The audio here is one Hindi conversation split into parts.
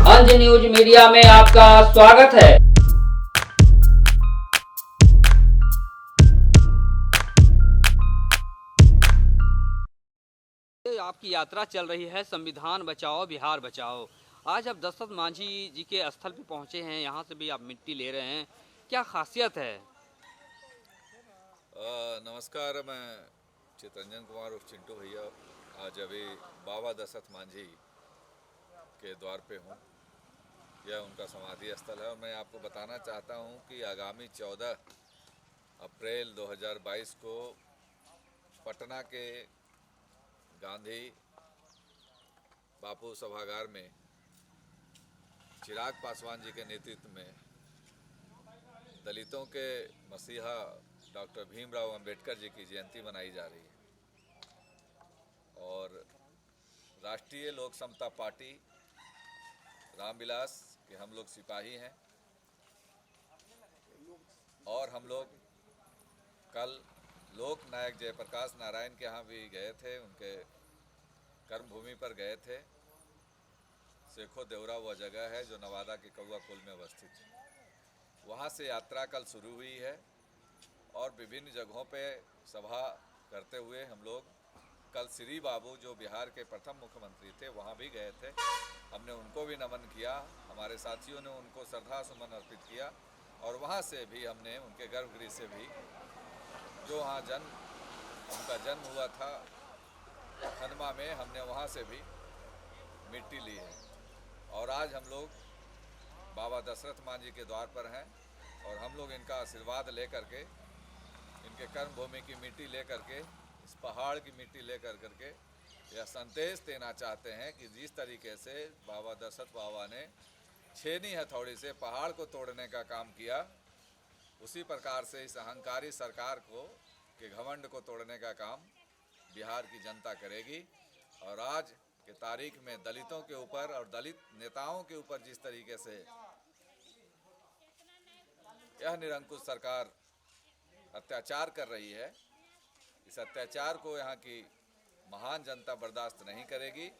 अंज न्यूज मीडिया में आपका स्वागत है। आपकी यात्रा चल रही है संविधान बचाओ बिहार बचाओ। आज आप दशरथ मांझी जी के स्थल पे पहुंचे हैं, यहाँ से भी आप मिट्टी ले रहे हैं, क्या खासियत है? नमस्कार, मैं चितरंजन कुमार उर्फ चिंटू भैया आज अभी बाबा दशरथ मांझी के द्वार पे हूँ। यह उनका समाधि स्थल है और मैं आपको बताना चाहता हूँ कि आगामी 14 अप्रैल 2022 को पटना के गांधी बापू सभागार में चिराग पासवान जी के नेतृत्व में दलितों के मसीहा डॉक्टर भीमराव अंबेडकर जी की जयंती मनाई जा रही है और राष्ट्रीय लोक समता पार्टी रामविलास के हम लोग सिपाही हैं और हम लोग कल लोक नायक जयप्रकाश नारायण के यहाँ भी गए थे, उनके कर्मभूमि पर गए थे। सेखो देवरा वह जगह है जो नवादा के कौआ कुल में अवस्थित है। वहाँ से यात्रा कल शुरू हुई है और विभिन्न जगहों पे सभा करते हुए हम लोग कल श्री बाबू जो बिहार के प्रथम मुख्यमंत्री थे वहाँ भी गए थे। हमने उनको भी नमन किया, हमारे साथियों ने उनको श्रद्धा सुमन अर्पित किया और वहाँ से भी हमने उनके गर्भगृह से भी जो वहाँ उनका जन्म हुआ था खनमा में, हमने वहाँ से भी मिट्टी ली है। और आज हम लोग बाबा दशरथ मांझी के द्वार पर हैं और हम लोग इनका आशीर्वाद लेकर के, इनके कर्मभूमि की मिट्टी लेकर के, इस पहाड़ की मिट्टी लेकर करके यह संदेश देना चाहते हैं कि जिस तरीके से बाबा दशरथ बाबा ने छेनी हथौड़ी से पहाड़ को तोड़ने का काम किया, उसी प्रकार से इस अहंकारी सरकार के घमंड को तोड़ने का काम बिहार की जनता करेगी। और आज के तारीख में दलितों के ऊपर और दलित नेताओं के ऊपर जिस तरीके से यह निरंकुश सरकार अत्याचार कर रही है, इस अत्याचार को यहाँ की महान जनता बर्दाश्त नहीं करेगी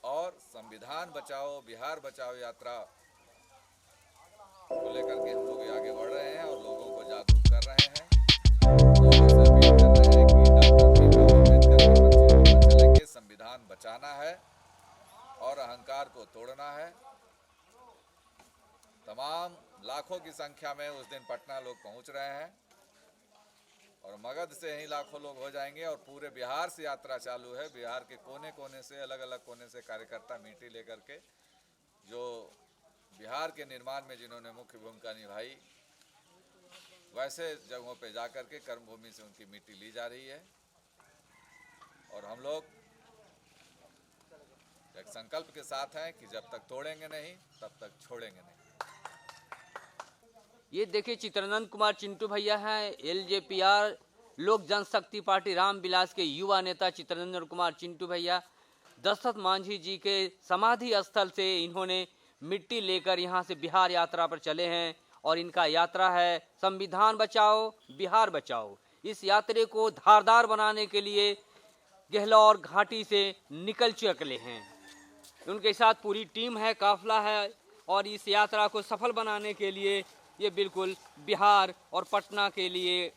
और संविधान बचाओ बिहार बचाओ यात्रा को लेकर के हम लोग आगे बढ़ रहे हैं और लोगों को जागरूक कर रहे हैं। लोगों से अपील कर रहे हैं कि डॉक्टर भीमराव अम्बेडकर की पंक्तियों पर चलेंगे। संविधान बचाना है और अहंकार को तोड़ना है। तमाम लाखों की संख्या में उस दिन पटना लोग पहुंच रहे हैं और मगध से ही लाखों लोग हो जाएंगे और पूरे बिहार से यात्रा चालू है। बिहार के कोने कोने से, अलग अलग कोने से कार्यकर्ता मिट्टी लेकर के, जो बिहार के निर्माण में जिन्होंने मुख्य भूमिका निभाई, वैसे जगहों पे जाकर के कर्मभूमि से उनकी मिट्टी ली जा रही है और हम लोग एक संकल्प के साथ हैं कि जब तक तोड़ेंगे नहीं तब तक छोड़ेंगे नहीं। ये देखिए चितरंजन कुमार चिंटू भैया हैं, एलजेपीआर लोक जनशक्ति पार्टी रामविलास के युवा नेता चितरंजन कुमार चिंटू भैया दशरथ मांझी जी के समाधि स्थल से इन्होंने मिट्टी लेकर यहाँ से बिहार यात्रा पर चले हैं और इनका यात्रा है संविधान बचाओ बिहार बचाओ। इस यात्रे को धारदार बनाने के लिए गहलौर घाटी से निकल चुके हैं। उनके साथ पूरी टीम है, काफिला है और इस यात्रा को सफल बनाने के लिए ये बिल्कुल बिहार और पटना के लिए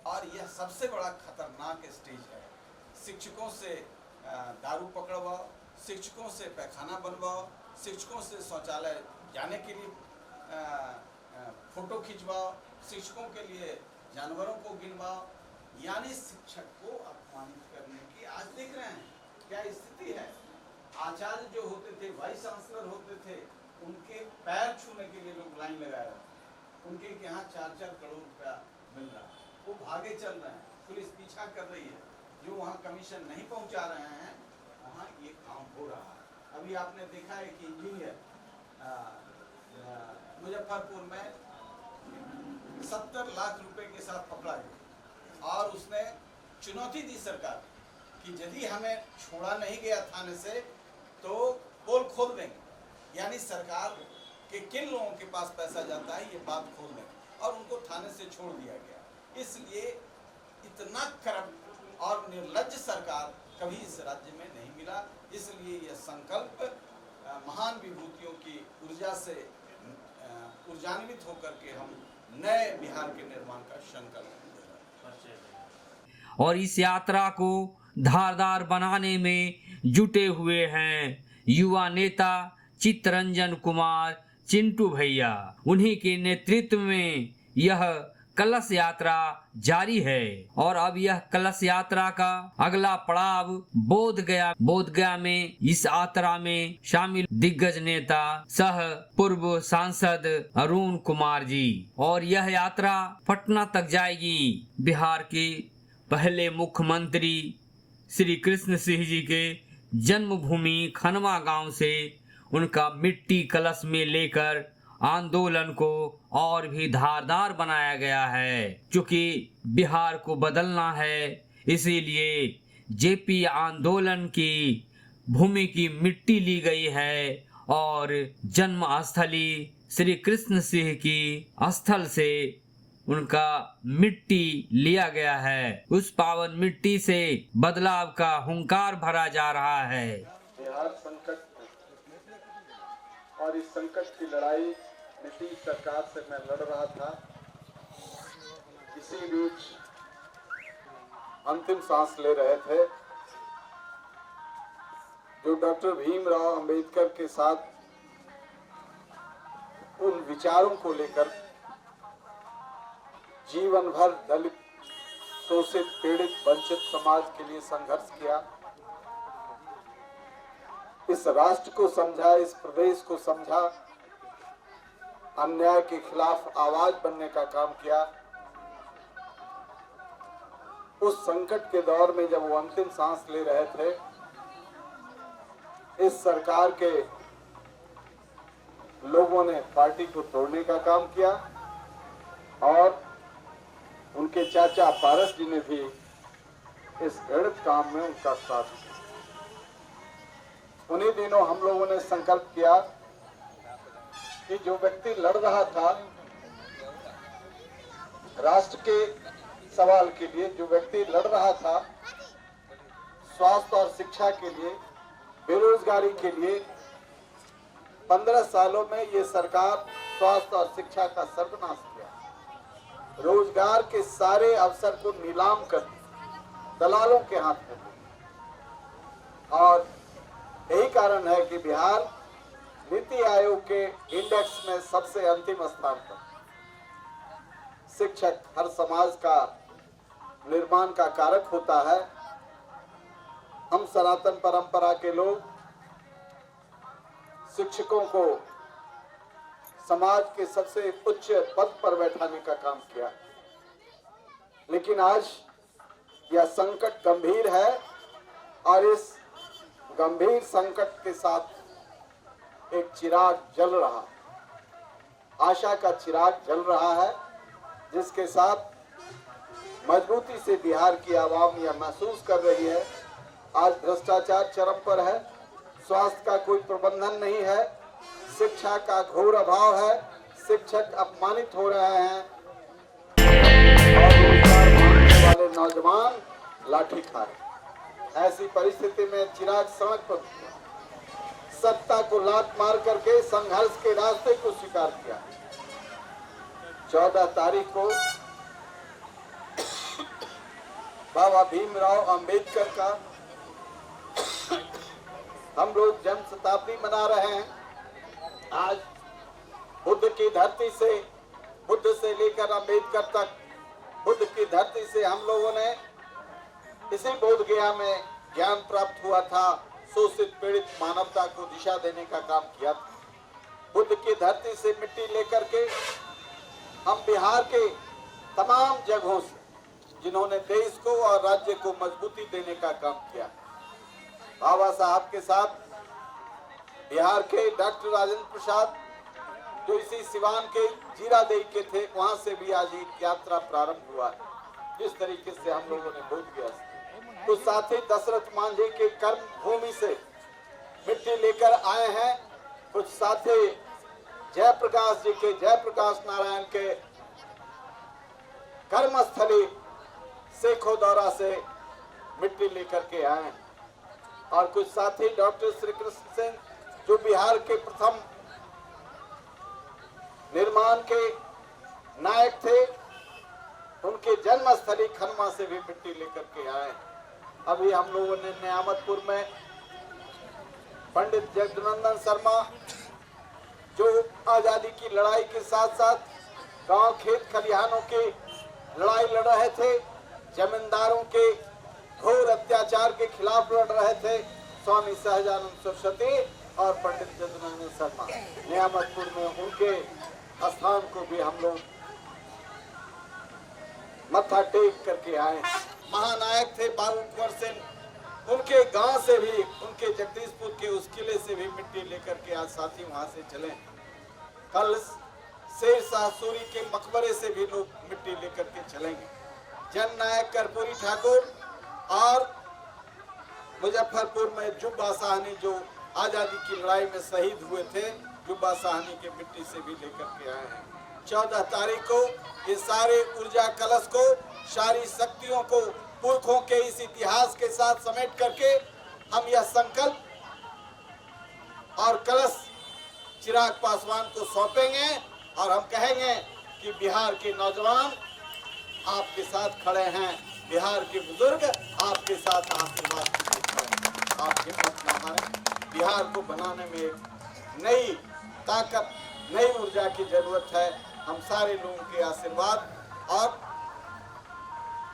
और यह सबसे बड़ा खतरनाक स्टेज है। शिक्षकों से दारू पकड़वाओ, शिक्षकों से पैखाना बनवाओ, शिक्षकों से शौचालय जाने के लिए फोटो खिंचवाओ, शिक्षकों के लिए जानवरों को गिनवाओ, यानी शिक्षक को अपमानित करने की आज देख रहे हैं क्या स्थिति है। आचार्य जो होते थे, वाइस चांसलर होते थे, उनके पैर छूने के लिए लोग लाइन लगा रहे हैं। उनके यहाँ 4-4 करोड़ रुपया मिल रहा है, वो भागे चल रहे हैं, पुलिस पीछा कर रही है। जो वहाँ कमीशन नहीं पहुँचा रहे हैं वहाँ ये काम हो रहा है। अभी आपने देखा है कि इंजीनियर मुजफ्फरपुर में 70 लाख रुपए के साथ पकड़ा गया और उसने चुनौती दी सरकार कि यदि हमें छोड़ा नहीं गया थाने से तो पोल खोल देंगे। यानी सरकार कि किन लोगों के पास पैसा जाता है, ये बात खोल दें, और उनको थाने से छोड़ दिया गया। इसलिए इतना करप्ट और निर्लज्ज सरकार कभी इस राज्य में नहीं मिला। इसलिए यह संकल्प महान विभूतियों की ऊर्जा से ऊर्जान्वित होकर के हम नए बिहार के निर्माण का संकल्प ले रहे हैं। और इस यात्रा को धारदार बनाने में जुटे हुए हैं युवा नेता चित्तरंजन कुमार चिंटू भैया। उन्हीं के नेतृत्व में यह कलश यात्रा जारी है और अब यह कलश यात्रा का अगला पड़ाव बोधगया में इस यात्रा में शामिल दिग्गज नेता सह पूर्व सांसद अरुण कुमार जी, और यह यात्रा पटना तक जाएगी। बिहार के पहले मुख्यमंत्री श्री कृष्ण सिंह जी के जन्मभूमि खनवा गांव से उनका मिट्टी कलश में लेकर आंदोलन को और भी धारदार बनाया गया है। चूंकि बिहार को बदलना है, इसीलिए जेपी आंदोलन की भूमि की मिट्टी ली गई है और जन्म स्थली श्री कृष्ण सिंह की स्थल से उनका मिट्टी लिया गया है। उस पावन मिट्टी से बदलाव का हुंकार भरा जा रहा है। बिहार संकट और इस संकट की लड़ाई नीतीश सरकार से मैं लड़ रहा था। इसी बीच अंतिम सांस ले रहे थे जो डॉक्टर भीमराव अंबेडकर के साथ उन विचारों को लेकर जीवन भर दलित, शोषित, पीड़ित, वंचित समाज के लिए संघर्ष किया, इस राष्ट्र को समझा, इस प्रदेश को समझा, अन्याय के खिलाफ आवाज बनने का काम किया। उस संकट के दौर में जब वो अंतिम सांस ले रहे थे, इस सरकार के लोगों ने पार्टी को तोड़ने का काम किया और उनके चाचा पारस जी ने भी इस घृणित काम में उनका साथ दिया। उन्हीं दिनों हम लोगों ने संकल्प किया कि जो व्यक्ति लड़ रहा था राष्ट्र के सवाल के लिए, जो व्यक्ति लड़ रहा था स्वास्थ्य और शिक्षा के लिए, बेरोजगारी के लिए, 15 सालों में ये सरकार स्वास्थ्य और शिक्षा का सर्वनाश किया, रोजगार के सारे अवसर को नीलाम कर दलालों के हाथ में दिया। और यही कारण है कि बिहार नीति आयोग के इंडेक्स में सबसे अंतिम स्थान पर। शिक्षक हर समाज का निर्माण का कारक होता है। हम सनातन परंपरा के लोग शिक्षकों को समाज के सबसे उच्च पद पर बैठाने का काम किया, लेकिन आज यह संकट गंभीर है और इस गंभीर संकट के साथ एक चिराग जल रहा, आशा का चिराग जल रहा है, जिसके साथ मजबूती से बिहार की आवाम यह महसूस कर रही है। आज भ्रष्टाचार चरम पर है, स्वास्थ्य का कोई प्रबंधन नहीं है, शिक्षा का घोर अभाव है, शिक्षक अपमानित हो रहे हैं और रोजगार मांगने वाले नौजवान लाठी खा रहे। ऐसी परिस्थिति में चिराग सड़क पर सत्ता को लात मार करके संघर्ष के रास्ते को स्वीकार किया। 14 तारीख को बाबा भीमराव अंबेडकर का हम लोग जन्म शताब्दी मना रहे हैं। आज बुद्ध की धरती से, बुद्ध से लेकर अंबेडकर तक, बुद्ध की धरती से हम लोगों ने इसी बोधगया में ज्ञान प्राप्त हुआ था, शोषित पीड़ित मानवता को दिशा देने का काम किया था। बुद्ध की धरती से मिट्टी लेकर के हम बिहार के तमाम जगहों से, जिन्होंने देश को और राज्य को मजबूती देने का काम किया, बाबा साहब के साथ बिहार के डॉक्टर राजेंद्र प्रसाद जो इसी सिवान के जीरादेई के थे, वहां से भी आज एक यात्रा प्रारंभ हुआ है। जिस तरीके से हम लोगों ने बोध गया, तो साथ ही दशरथ मांझी के कर्म भूमि से मिट्टी लेकर आए हैं। कुछ साथी जयप्रकाश जी के, जयप्रकाश नारायण के कर्मस्थली सेखो दौरा से मिट्टी लेकर के आए। और कुछ साथी डॉक्टर श्री कृष्ण सिंह जो बिहार के प्रथम निर्माण के नायक थे, उनके जन्मस्थली खनमा से भी मिट्टी लेकर के आए। अभी हम लोगों ने नियामतपुर में पंडित जगदानंद शर्मा जो आजादी की लड़ाई के साथ साथ गांव खेत खलिहानों की लड़ाई लड़ रहे थे, जमींदारों के घोर अत्याचार के खिलाफ लड़ रहे थे, स्वामी सहजानंद सरस्वती और पंडित जगदानंद शर्मा, नियामतपुर में उनके स्थान को भी हम लोग मत्था टेक करके आए। महानायक थे बाबू कुंवर सिंह, उनके गांव से भी, उनके जगदीशपुर के उस किले से भी मिट्टी लेकर के आज साथी वहां से चले। कल शेर शाह सूरी के मकबरे से भी लोग मिट्टी लेकर के चलेंगे। जननायक कर्पूरी ठाकुर और मुजफ्फरपुर में जुब्बा साहनी जो आजादी की लड़ाई में शहीद हुए थे, जुब्बा साहनी के मिट्टी से भी लेकर के आए हैं। 14 तारीख को ये सारे ऊर्जा कलश को, सारी शक्तियों को पुरखों के इस इतिहास के साथ समेट करके हम यह संकल्प और कलश चिराग पासवान को सौंपेंगे और हम कहेंगे कि बिहार के नौजवान आपके साथ खड़े हैं, बिहार के बुजुर्ग आपके साथ आशीर्वाद आपके साथ हमारे बिहार को बनाने में एक नई ताकत, नई ऊर्जा की जरूरत है। हम सारे लोगों के आशीर्वाद और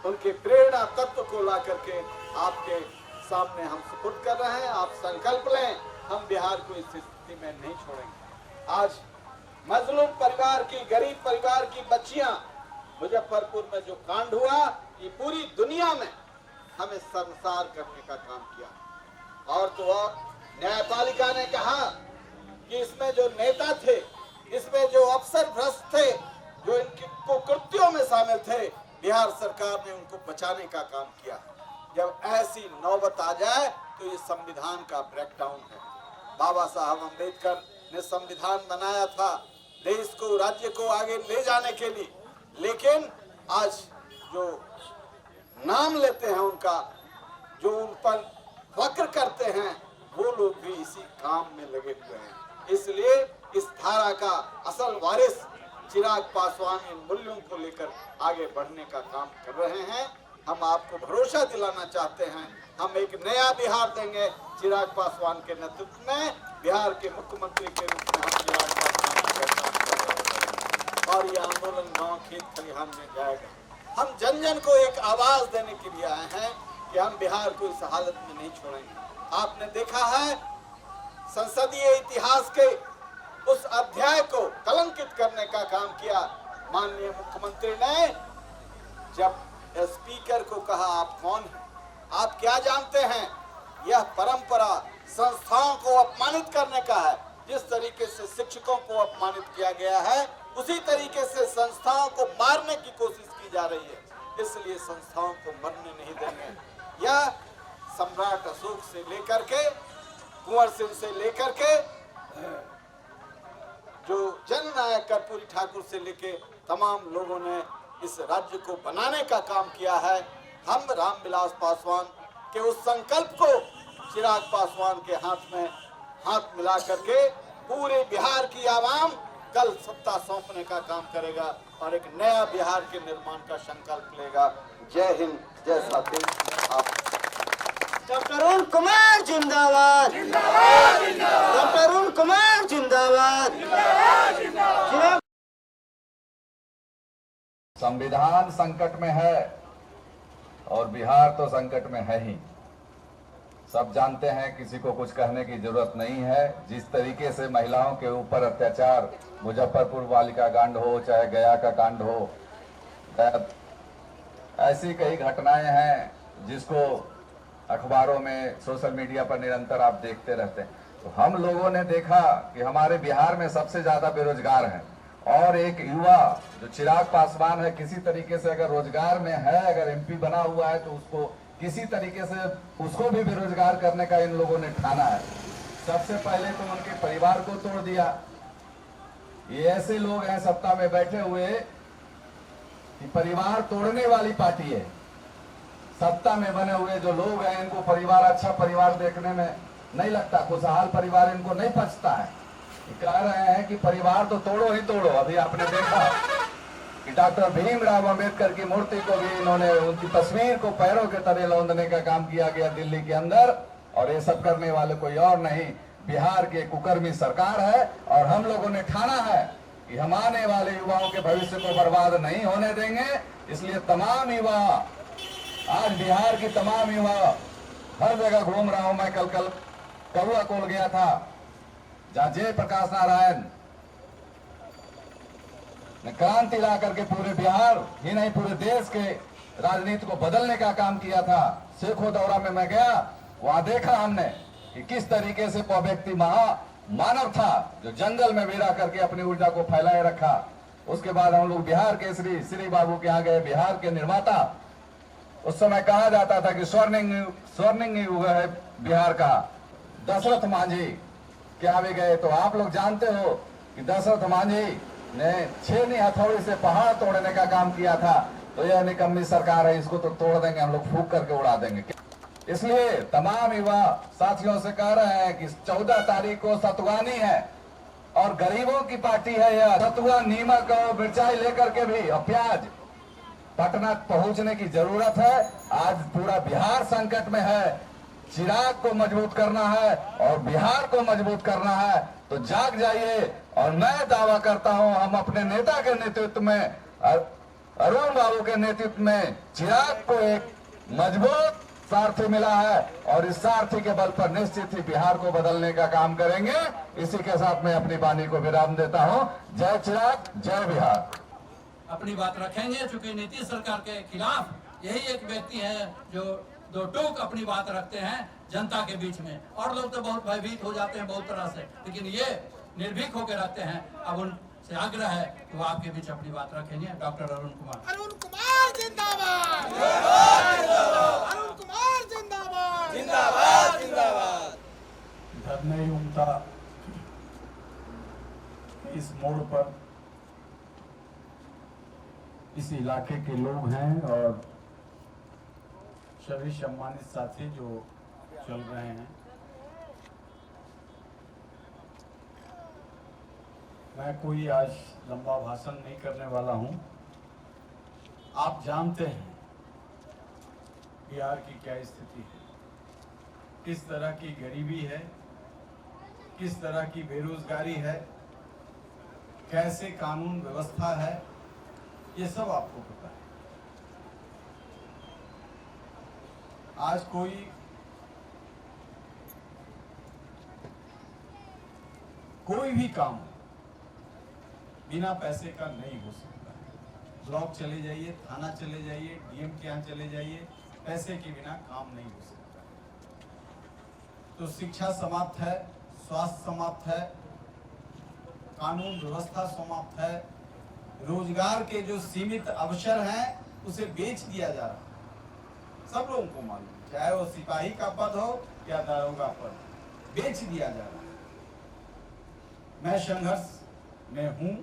उनके प्रेरणा तत्व को ला करके आपके सामने हम सुपुर्द कर रहे हैं। आप संकल्प लें, हम बिहार को इस स्थिति में नहीं छोड़ेंगे। आज मजलूम परिवार की, गरीब परिवार की बच्चियां, मुजफ्फरपुर में जो कांड हुआ, ये पूरी दुनिया में हमें शर्मसार करने का काम किया। और तो और न्यायपालिका ने कहा कि इसमें जो नेता थे, इसमें जो अफसर भ्रष्ट थे, जो इनके कुकृत्यों में शामिल थे, बिहार सरकार ने उनको बचाने का काम किया। जब ऐसी नौबत आ जाए तो ये संविधान का ब्रेकडाउन है। बाबा साहब अम्बेडकर ने संविधान बनाया था देश को, राज्य को आगे ले जाने के लिए, लेकिन आज जो नाम लेते हैं उनका, जो उन पर फक्र करते हैं, वो लोग भी इसी काम में लगे हुए हैं। इसलिए इस धारा का असल वारिस चिराग पासवान इन मूल्यों को लेकर आगे बढ़ने का काम कर रहे हैं। हम आपको भरोसा दिलाना चाहते हैं, हम एक नया बिहार देंगे चिराग पासवान के नेतृत्व में। बिहार के मुख्यमंत्री के रूप में हम चिराग पासवान के काम कर रहे हैं और यह आंदोलन गाँव खेत खलिहान में जाएगा। हम जन जन को एक आवाज देने के लिए आए हैं कि हम बिहार को इस हालत में नहीं छोड़ेंगे। आपने देखा है संसदीय इतिहास के उस अध्याय को कलंकित करने का काम किया माननीय मुख्यमंत्री ने, जब स्पीकर को कहा आप कौन हैं, आप क्या जानते हैं। यह परंपरा संस्थाओं को अपमानित करने का है। जिस तरीके से शिक्षकों को अपमानित किया गया है, उसी तरीके से संस्थाओं को मारने की कोशिश की जा रही है। इसलिए संस्थाओं को मरने नहीं देंगे। यह सम्राट अशोक से लेकर के, कुंवर सिंह से लेकर के, जो जननायक कर्पूरी ठाकुर से लेके तमाम लोगों ने इस राज्य को बनाने का काम किया है। हम रामविलास पासवान के उस संकल्प को चिराग पासवान के हाथ में हाथ मिला करके पूरे बिहार की आवाम कल सत्ता सौंपने का काम करेगा और एक नया बिहार के निर्माण का संकल्प लेगा। जय हिंद, जय साथी। आप डॉक्टर अरुण कुमार जिंदाबाद, डॉक्टर अरुण कुमार जिंदाबाद। संविधान संकट में है और बिहार तो संकट में है ही। सब जानते हैं, किसी को कुछ कहने की जरूरत नहीं है। जिस तरीके से महिलाओं के ऊपर अत्याचार, मुजफ्फरपुर बालिका कांड हो चाहे गया का कांड हो, ऐसी कई घटनाएं हैं जिसको अखबारों में, सोशल मीडिया पर निरंतर आप देखते रहते हैं। तो हम लोगों ने देखा कि हमारे बिहार में सबसे ज्यादा बेरोजगार हैं और एक युवा जो चिराग पासवान है, किसी तरीके से अगर रोजगार में है, अगर एमपी बना हुआ है, तो उसको किसी तरीके से उसको भी बेरोजगार करने का इन लोगों ने ठाना है। सबसे पहले तो उनके परिवार को तोड़ दिया, ये ऐसे लोग हैं सत्ता में बैठे हुए कि परिवार तोड़ने वाली पार्टी है। सत्ता में बने हुए जो लोग हैं इनको परिवार अच्छा परिवार देखने में नहीं लगता, खुशहाल परिवार इनको नहीं पचता है। ये कह रहे हैं कि परिवार तो तोड़ो ही तोड़ो। अभी आपने देखा कि डॉक्टर भीमराव अंबेडकर की मूर्ति को भी इन्होंने उनकी तस्वीर को पैरों के तले लौंदने का काम किया गया दिल्ली के अंदर, और ये सब करने वाले कोई और नहीं, बिहार के कुकर्मी सरकार है। और हम लोगों ने ठाना है कि हम आने वाले युवाओं के भविष्य को बर्बाद नहीं होने देंगे। इसलिए तमाम युवा, आज बिहार की तमाम युवा हर जगह घूम रहा हूं मैं। कल करुआ कोल गया था, जहां जयप्रकाश नारायण ने क्रांति ला करके पूरे बिहार ही नहीं पूरे देश के राजनीति को बदलने का काम किया था। शेखो दौरा में मैं गया, वहां देखा हमने कि किस तरीके से वो व्यक्ति मानव था जो जंगल में भी रह करके अपनी ऊर्जा को फैलाए रखा। उसके बाद हम लोग बिहार के श्री बाबू के यहाँ गए, बिहार के निर्माता। उस समय कहा जाता था कि स्वर्णिम युग है बिहार का। दशरथ मांझी के यहाँ भी गए तो आप लोग जानते हो कि दशरथ मांझी ने छेनी हथौड़ी से पहाड़ तोड़ने का काम किया था। तो यह निकम्मी सरकार है, इसको तो तोड़ देंगे हम लोग, फूंक करके उड़ा देंगे। इसलिए तमाम युवा साथियों से कह रहे हैं कि 14 तारीख को सतुआनी है और गरीबों की पार्टी है यह। सतुआ, नीमक और मिर्चाई लेकर के भी और प्याज पटना पहुंचने की जरूरत है। आज पूरा बिहार संकट में है। चिराग को मजबूत करना है और बिहार को मजबूत करना है, तो जाग जाइए। और मैं दावा करता हूं हम अपने नेता के नेतृत्व में, अरुण बाबू के नेतृत्व में चिराग को एक मजबूत सारथी मिला है और इस सारथी के बल पर निश्चित ही बिहार को बदलने का काम करेंगे। इसी के साथ मैं अपनी वाणी को विराम देता हूं। जय चिराग, जय बिहार। अपनी बात रखेंगे, चूंकि नीतीश सरकार के खिलाफ यही एक व्यक्ति है जो दो टूक अपनी बात रखते हैं जनता के बीच में, और लोग तो बहुत भयभीत हो जाते हैं बहुत तरह से, लेकिन ये निर्भीक होकर रखते हैं। अब उनसे आग्रह है कि वो आपके बीच अपनी बात रखेंगे। डॉक्टर अरुण कुमार। अरुण कुमार जिंदाबाद, अरुण कुमार जिंदाबाद, जिंदाबाद जिंदाबाद। घर नहीं उमता इस मोड़ पर इस इलाके के लोग हैं और सभी सम्मानित साथी जो चल रहे हैं। मैं कोई आज लंबा भाषण नहीं करने वाला हूं। आप जानते हैं बिहार की क्या स्थिति है, किस तरह की गरीबी है, किस तरह की बेरोजगारी है, कैसे कानून व्यवस्था है, ये सब आपको पता है। आज कोई भी काम बिना पैसे का नहीं हो सकता है। ब्लॉक चले जाइए, थाना चले जाइए, डीएम के यहाँ चले जाइए, पैसे के बिना काम नहीं हो सकता है। तो शिक्षा समाप्त है, स्वास्थ्य समाप्त है, कानून व्यवस्था समाप्त है, रोजगार के जो सीमित अवसर हैं उसे बेच दिया जा रहा है। सब लोगों को मालूम, चाहे वो सिपाही का पद हो या दारोगा पद, बेच दिया जा रहा है। मैं संघर्ष में हूं,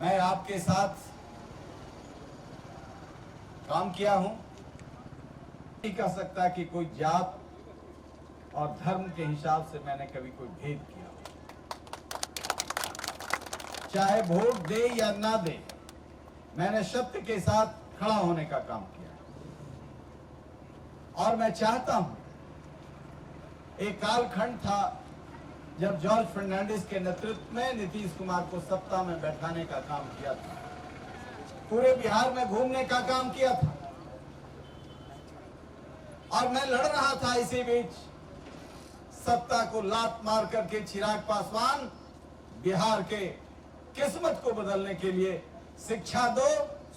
मैं आपके साथ काम किया हूं। नहीं कह सकता कि कोई जात और धर्म के हिसाब से मैंने कभी कोई भेद किया, चाहे वोट दे या ना दे, मैंने सत्य के साथ खड़ा होने का काम किया। और मैं चाहता हूं, एक कालखंड था जब जॉर्ज फर्नांडिस के नेतृत्व में नीतीश कुमार को सत्ता में बैठाने का काम किया था, पूरे बिहार में घूमने का काम किया था, और मैं लड़ रहा था। इसी बीच सत्ता को लात मार करके चिराग पासवान बिहार के किस्मत को बदलने के लिए शिक्षा दो,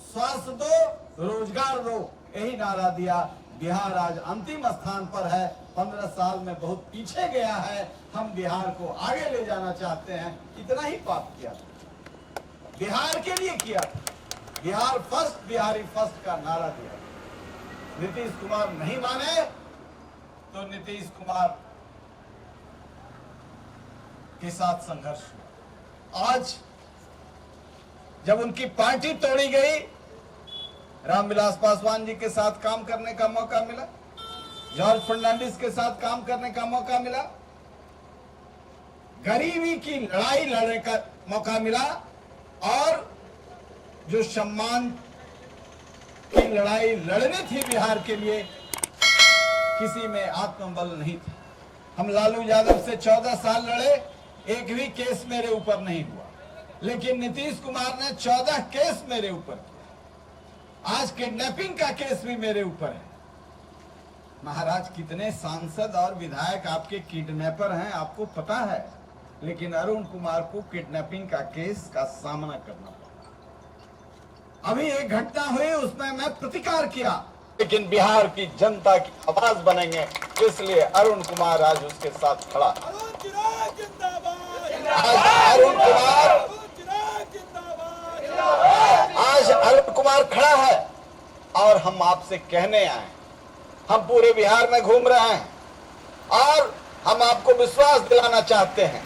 स्वास्थ्य दो, रोजगार दो, यही नारा दिया। बिहार आज अंतिम स्थान पर है, 15 साल में बहुत पीछे गया है। हम बिहार को आगे ले जाना चाहते हैं। इतना ही पाप किया था, बिहार के लिए किया था। बिहार फर्स्ट, बिहारी फर्स्ट का नारा दिया। नीतीश कुमार नहीं माने तो नीतीश कुमार के साथ संघर्ष हुआ। आज जब उनकी पार्टी तोड़ी गई, रामविलास पासवान जी के साथ काम करने का मौका मिला, जॉर्ज फर्नांडिस के साथ काम करने का मौका मिला, गरीबी की लड़ाई लड़ने का मौका मिला, और जो सम्मान की लड़ाई लड़नी थी बिहार के लिए, किसी में आत्मबल नहीं था। हम लालू यादव से 14 साल लड़े, एक भी केस मेरे ऊपर नहीं हुआ, लेकिन नीतीश कुमार ने 14 केस मेरे ऊपर किया। आज किडनैपिंग का केस भी मेरे ऊपर है। महाराज, कितने सांसद और विधायक आपके किडनैपर हैं आपको पता है, लेकिन अरुण कुमार को किडनैपिंग का केस का सामना करना पड़ा। अभी एक घटना हुई, उसमें मैं प्रतिकार किया, लेकिन बिहार की जनता की आवाज बनेंगे, इसलिए अरुण कुमार आज उसके साथ खड़ा। आज अरुण कुमार खड़ा है, और हम आपसे कहने आए, हम पूरे बिहार में घूम रहे हैं और हम आपको विश्वास दिलाना चाहते हैं